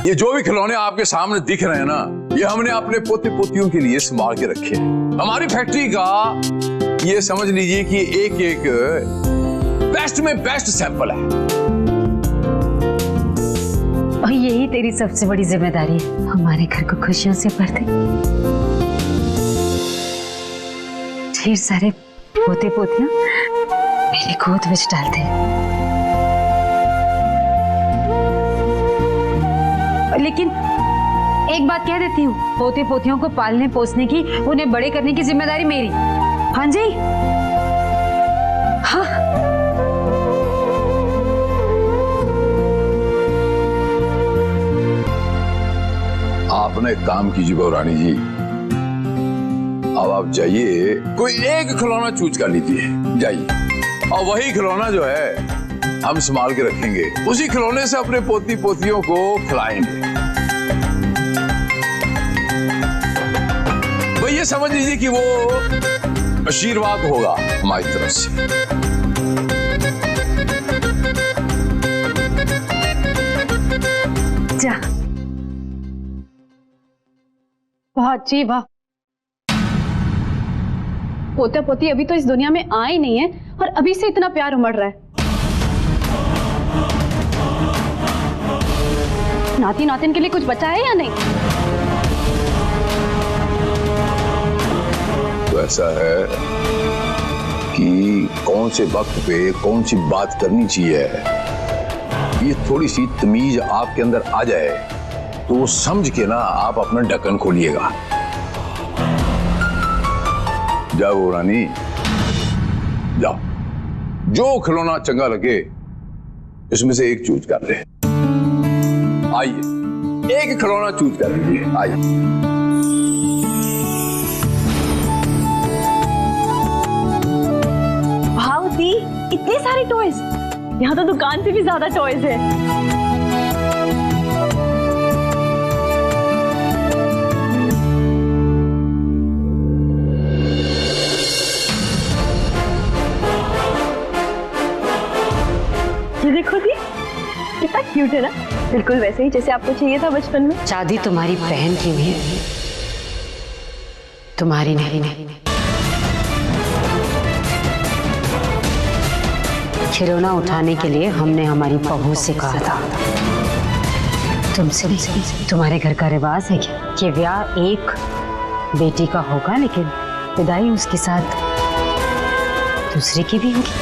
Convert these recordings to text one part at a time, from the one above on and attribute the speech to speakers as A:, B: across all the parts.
A: ये जो भी खिलौने आपके सामने दिख रहे हैं ना, ये हमने अपने पोते पोतियों के लिए संभाल के रखे हैं। हमारी फैक्ट्री का ये समझ लीजिए कि एक एक बेस्ट में बेस्ट सैंपल है।
B: और यही तेरी सबसे बड़ी जिम्मेदारी है, हमारे घर को खुशियों से भर दे। ढेर सारे पोते पोतियां मेरे गोद में डालते हैं। लेकिन एक बात कह देती हूँ, पोते पोतियों को पालने पोसने की, उन्हें बड़े करने की जिम्मेदारी मेरी। हाँ जी, हाँ।
A: आपने एक काम कीजिए बहुरानी जी, अब आप जाइए, कोई एक खिलौना चूज कर लीजिए, जाइए, और वही खिलौना जो है हम संभाल के रखेंगे, उसी खिलौने से अपने पोती पोतियों को खिलाएंगे। भाई ये समझ लीजिए कि वो आशीर्वाद होगा हमारी तरफ से।
B: जा।
C: वाह जी वाह, पोता पोती अभी तो इस दुनिया में आ ही नहीं है और अभी से इतना प्यार उमड़ रहा है। नाती नातिन के लिए कुछ बचा है या नहीं?
A: तो ऐसा है कि कौन से वक्त पे कौन सी बात करनी चाहिए, ये थोड़ी सी तमीज आपके अंदर आ जाए तो समझ के ना आप अपना ढक्कन खोलिएगा। जाओ रानी, जाओ, जो खिलौना चंगा लगे इसमें से एक चूज कर ले। आइए, एक खिलौना चूज कर लीजिए, आइए।
C: वाह दी, इतने सारे टॉयज, यहाँ तो दुकान से भी ज्यादा टॉयज है। देखो दी, कितना क्यूट है ना, बिल्कुल वैसे ही जैसे आपको चाहिए था बचपन में।
B: शादी तुम्हारी बहन की हुई है, तुम्हारी नहीं। खिलौना उठाने के लिए हमने हमारी बहू से कहा था, तुमसे नहीं। तुम्हारे घर का रिवाज है क्या कि ब्याह एक बेटी का होगा लेकिन विदाई उसके साथ दूसरे की भी होगी?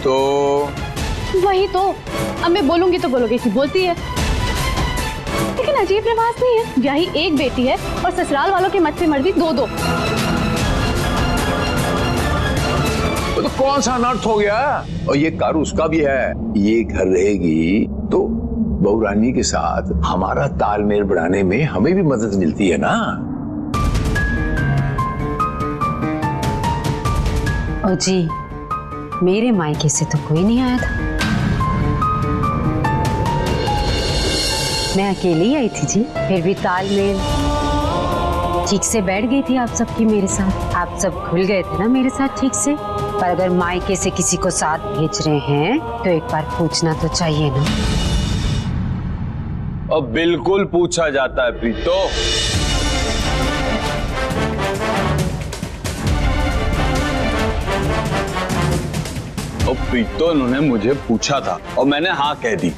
A: तो
C: वही तो, अब मैं बोलूंगी तो बोलोगे कि बोलती है, लेकिन अजीब रिवाज नहीं है। ब्याही एक बेटी है और ससुराल वालों के मत से मर्जी दो दो।
A: तो कौन सा अनर्थ हो गया? और ये घर उसका भी है, ये घर रहेगी तो बहुरानी के साथ हमारा तालमेल बढ़ाने में हमें भी मदद मिलती है ना।
B: ओ जी, मेरे मायके से तो कोई नहीं आया था, मैं अकेली ही आई थी जी। फिर भी तालमेल ठीक से बैठ गई थी आप सबकी मेरे साथ, आप सब खुल गए थे ना मेरे साथ ठीक से। पर अगर मायके से किसी को साथ भेज रहे हैं तो एक बार पूछना तो चाहिए ना।
D: अब बिल्कुल पूछा जाता है प्रीतो। और प्रीतो उन्होंने मुझे पूछा था और मैंने हाँ कह दी।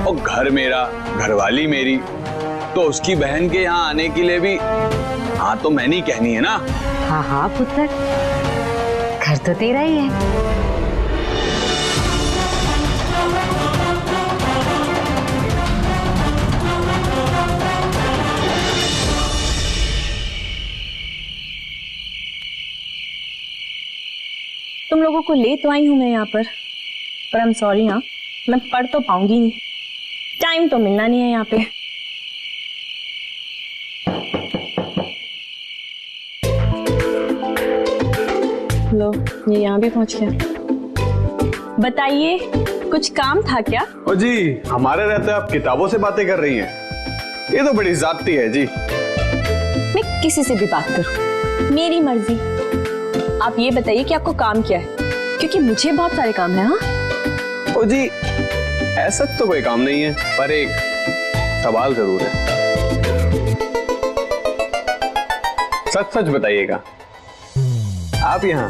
D: और घर मेरा, घरवाली मेरी, तो उसकी बहन के यहाँ आने के लिए भी हाँ तो मैंने ही कहनी है ना।
B: हाँ हाँ पुत्र, घर तो तेरा ही है।
C: तुम लोगों को ले तो आई हूँ मैं यहाँ पर आई एम सॉरी, हाँ मैं पढ़ तो पाऊंगी नहीं, टाइम तो मिलना नहीं है यहाँ पे। लो, ये यहाँ भी पहुँच गया। बताइए, कुछ काम था क्या?
D: ओ जी, हमारे रहते आप किताबों से बातें कर रही हैं, ये तो बड़ी जाती है जी।
C: मैं किसी से भी बात करूं, मेरी मर्जी।
E: आप ये बताइए कि आपको काम क्या है, क्योंकि मुझे बहुत सारे काम हैं। हाँ
D: ओ जी, ऐसा तो कोई काम नहीं है, पर एक सवाल जरूर है। सच सच बताइएगा, आप यहाँ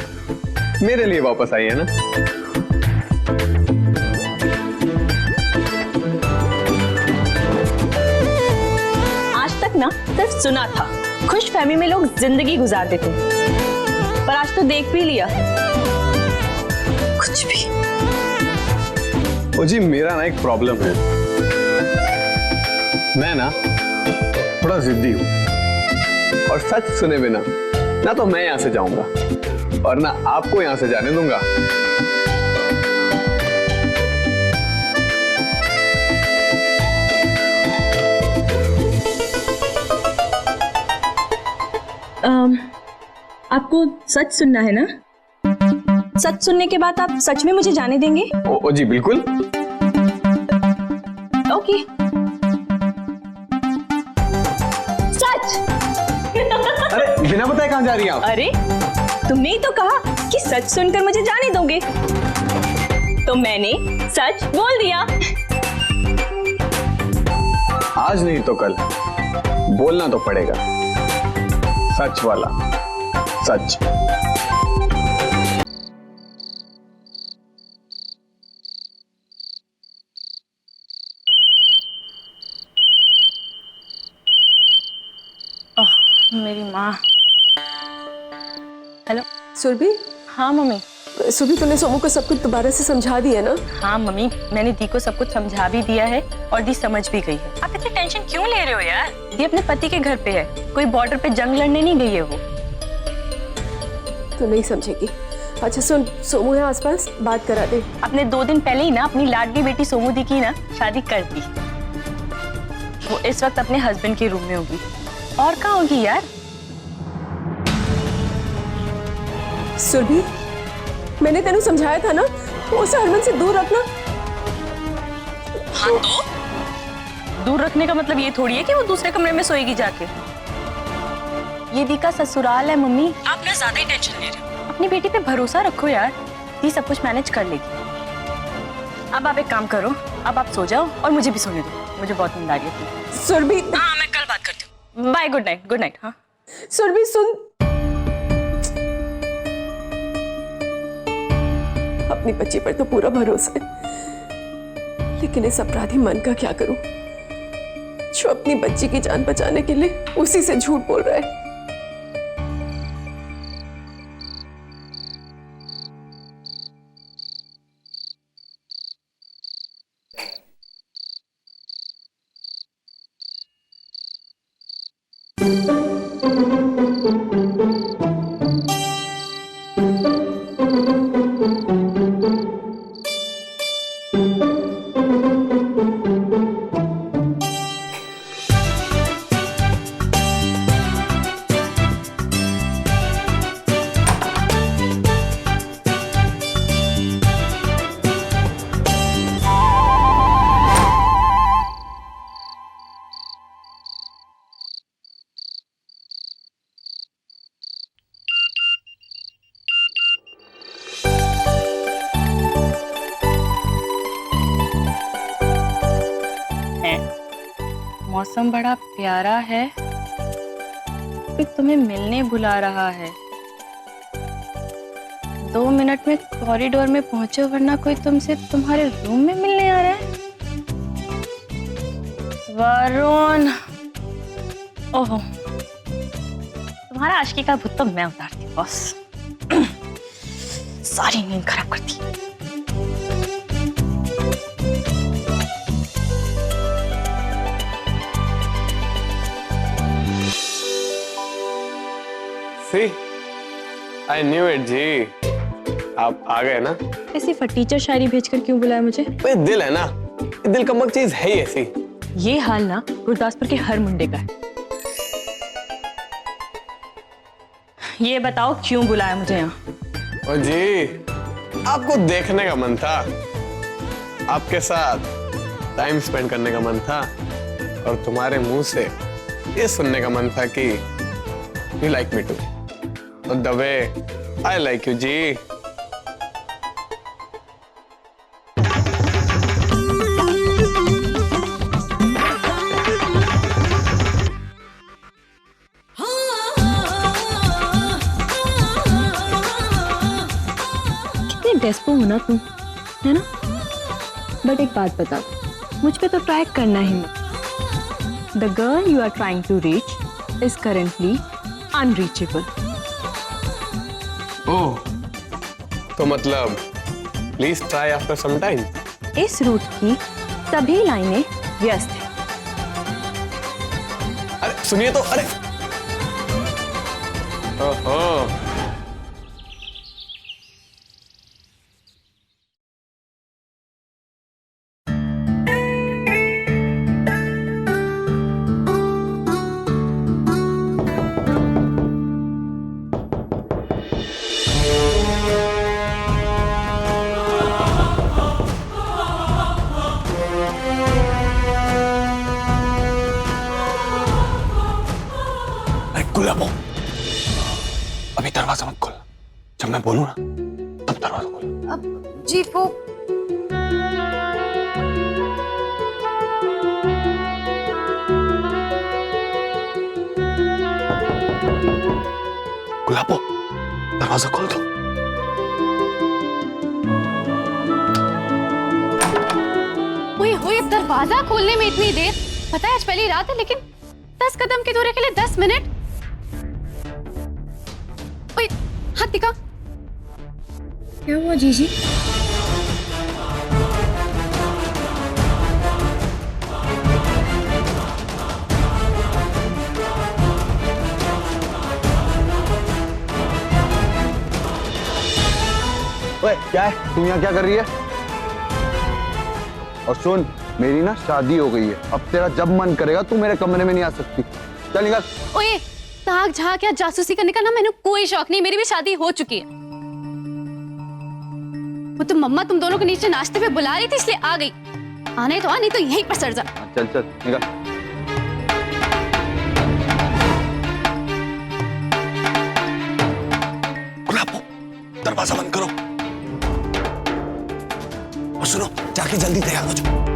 D: मेरे लिए वापस आई है ना?
E: आज तक ना सिर्फ सुना था, खुश फहमी में लोग जिंदगी गुजारते थे, पर आज तो देख भी लिया कुछ भी।
D: ओ जी, मेरा ना एक प्रॉब्लम है, मैं ना थोड़ा जिद्दी हूं, और सच सुने बिना ना तो मैं यहां से जाऊंगा और ना आपको यहां से जाने दूंगा।
E: आपको सच सुनना है ना? सच सुनने के बाद आप सच में मुझे जाने देंगे?
D: ओ जी बिल्कुल।
E: ओके। सच?
D: अरे बिना बताए कहां जा रही हैं आप?
E: अरे तुमने ही तो कहा कि सच सुनकर मुझे जाने दोगे, तो मैंने सच बोल दिया।
D: आज नहीं तो कल बोलना तो पड़ेगा, सच वाला सच।
E: मेरी माँ। हेलो
F: सुरभि।
E: हाँ मम्मी।
F: सुरभि, तूने सोमू को सब कुछ दोबारा से समझा दिया ना?
E: हाँ मम्मी, मैंने दी को सब कुछ समझा भी दिया है और दी समझ भी गई है। आप इतनी टेंशन क्यों ले रहे हो यार? दी अपने पति के घर पे है, कोई बॉर्डर पे जंग लड़ने नहीं गई है वो।
F: तो नहीं समझेगी। अच्छा सुन, सोमू है आसपास, बात करा दे।
E: अपने 2 दिन पहले ही ना अपनी लाडली बेटी सोमू दी की ना शादी कर दी। वो इस वक्त अपने हस्बैंड के रूम में होगी, और कहाँ होगी यार?
F: सुरभि, मैंने तेनू समझाया था ना, उसे हरमन से दूर रखना।
E: हाँ तो दूर रखने का मतलब ये थोड़ी है कि वो दूसरे कमरे में सोएगी जाके। ये दी का ससुराल है मम्मी, आप ना ज्यादा ही टेंशन ले रहे हो। अपनी बेटी पे भरोसा रखो यार, दी सब कुछ मैनेज कर लेगी। अब आप एक काम करो, अब आप सो जाओ और मुझे भी सोने दो, मुझे बहुत नींद आ रही है।
F: सुरभि।
E: हाँ मैं कल बात करती हूँ, bye, good night. Good night. हाँ
F: सुरभि सुन, अपनी बच्ची पर तो पूरा भरोसा है, लेकिन इस अपराधी मन का क्या करूं, जो अपनी बच्ची की जान बचाने के लिए उसी से झूठ बोल रहा है।
E: मौसम बड़ा प्यारा है, कोई तुम्हें मिलने बुला रहा है। 2 मिनट में कॉरिडोर में पहुंचो, वरना कोई तुमसे तुम्हारे रूम में मिलने आ रहा है। वरुण, ओहो, तुम्हारा आशिकी का भूत तो मैं उतारती हूँ बॉस। सारी नींद खराब करती है।
D: See, I knew it जी, आप आ गए ना।
E: ऐसी फटीचर शायरी भेजकर क्यों बुलाया मुझे?
D: ये दिल है ना, ये दिल कमक चीज है ही ऐसी।
E: ये हाल ना गुरदासपुर के हर मुंडे का है। ये बताओ क्यों बुलाया मुझे यहाँ?
D: ओ जी, आपको देखने का मन था, आपके साथ टाइम स्पेंड करने का मन था, और तुम्हारे मुंह से ये सुनने का मन था कि you like me too, और the way I like you ji.
E: कितने डेस्पो हो ना तुम, है ना? बट एक बात बता, मुझ पे तो ट्राई करना ही मत। The girl you are trying to reach is currently unreachable.
D: Oh, तो मतलब please try after some time.
E: इस रूट की सभी लाइनें व्यस्त हैं।
D: अरे सुनिए तो, अरे ओहो। गुलाबो, अभी दरवाजा मत खोल। जब मैं बोलूं ना तब दरवाजा खोल।
C: अब जी वो
D: गुलाबो, दरवाजा खोल दो।
C: ओए दरवाजा खोलने में इतनी देर? पता है आज पहली रात है, लेकिन 10 कदम की दूरी के लिए 10 मिनट। ओए हाथ दिखा।
E: क्या हुआ जीजी?
G: ओए क्या है, तुम यहाँ क्या कर रही है? और सुन, मेरी ना शादी हो गई है, अब तेरा जब मन करेगा तू मेरे कमरे में नहीं आ सकती। चल निकल।
C: ओए ताक झाक या जासूसी करने का ना मैंने कोई शौक नहीं, मेरी भी शादी हो चुकी है। वो तो मम्मा तुम दोनों को नीचे नाश्ते पे बुला रही थी इसलिए आ गई। आने तो आ, नहीं तो यहीं पर सड़ जा।
G: चल चल निकल।
D: गुलाबो, दरवाजा बंद करो और सुनो, जाके जल्दी तैयार हो जाओ।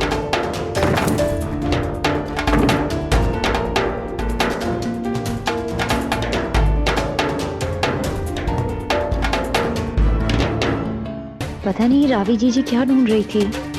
H: पता नहीं रावी जीजी क्या ढूंढ रही थी।